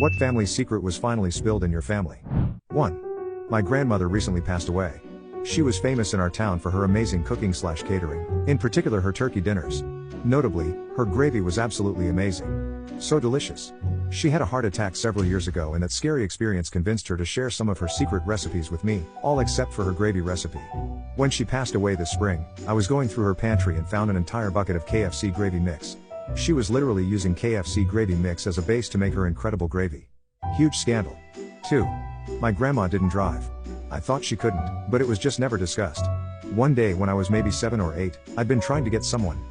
What family secret was finally spilled in your family? 1. My grandmother recently passed away. She was famous in our town for her amazing cooking/catering, in particular her turkey dinners. Notably, her gravy was absolutely amazing. So delicious. She had a heart attack several years ago, and that scary experience convinced her to share some of her secret recipes with me, all except for her gravy recipe. When she passed away this spring, I was going through her pantry and found an entire bucket of KFC gravy mix. She was literally using KFC gravy mix as a base to make her incredible gravy. Huge scandal. 2. My grandma didn't drive. I thought she couldn't, but it was just never discussed. One day when I was maybe 7 or 8, I'd been trying to get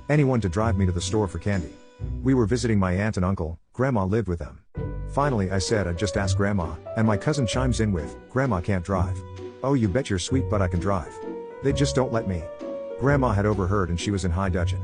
anyone to drive me to the store for candy. We were visiting my aunt and uncle. Grandma lived with them. Finally I said I'd just ask Grandma, and my cousin chimes in with, "Grandma can't drive." "Oh, you bet your sweet butt I can drive. They just don't let me." Grandma had overheard and she was in high dudgeon.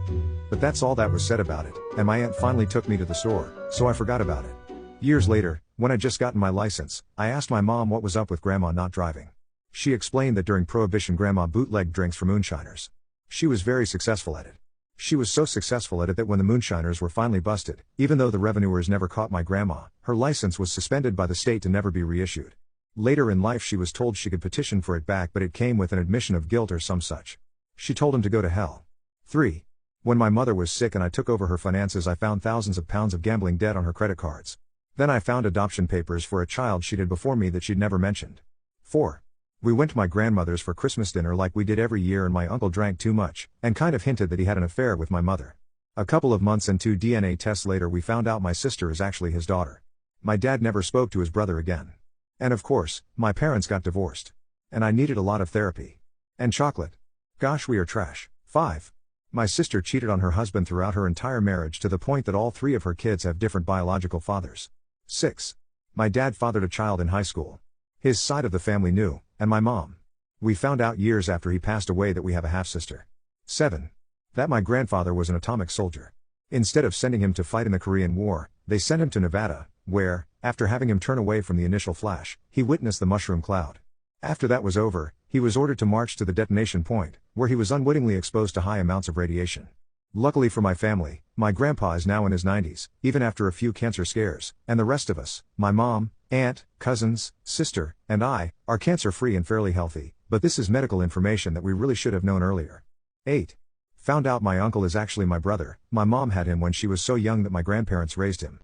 But that's all that was said about it, and my aunt finally took me to the store, so I forgot about it. Years later, when I'd just gotten my license, I asked my mom what was up with Grandma not driving. She explained that during Prohibition Grandma bootlegged drinks for moonshiners. She was very successful at it. She was so successful at it that when the moonshiners were finally busted, even though the revenuers never caught my grandma, her license was suspended by the state to never be reissued. Later in life she was told she could petition for it back, but it came with an admission of guilt or some such. She told him to go to hell. 3. When my mother was sick and I took over her finances, I found thousands of pounds of gambling debt on her credit cards. Then I found adoption papers for a child she did before me that she'd never mentioned. 4. We went to my grandmother's for Christmas dinner like we did every year, and my uncle drank too much, and kind of hinted that he had an affair with my mother. A couple of months and 2 DNA tests later we found out my sister is actually his daughter. My dad never spoke to his brother again. And of course, my parents got divorced. And I needed a lot of therapy. And chocolate. Gosh, we are trash. 5. My sister cheated on her husband throughout her entire marriage, to the point that all 3 of her kids have different biological fathers. 6. My dad fathered a child in high school. His side of the family knew, and my mom. We found out years after he passed away that we have a half-sister. 7. That my grandfather was an atomic soldier. Instead of sending him to fight in the Korean War, they sent him to Nevada, where, after having him turn away from the initial flash, he witnessed the mushroom cloud. After that was over, he was ordered to march to the detonation point, where he was unwittingly exposed to high amounts of radiation. Luckily for my family, my grandpa is now in his 90s, even after a few cancer scares, and the rest of us, my mom, aunt, cousins, sister, and I, are cancer-free and fairly healthy, but this is medical information that we really should have known earlier. 8. Found out my uncle is actually my brother. My mom had him when she was so young that my grandparents raised him.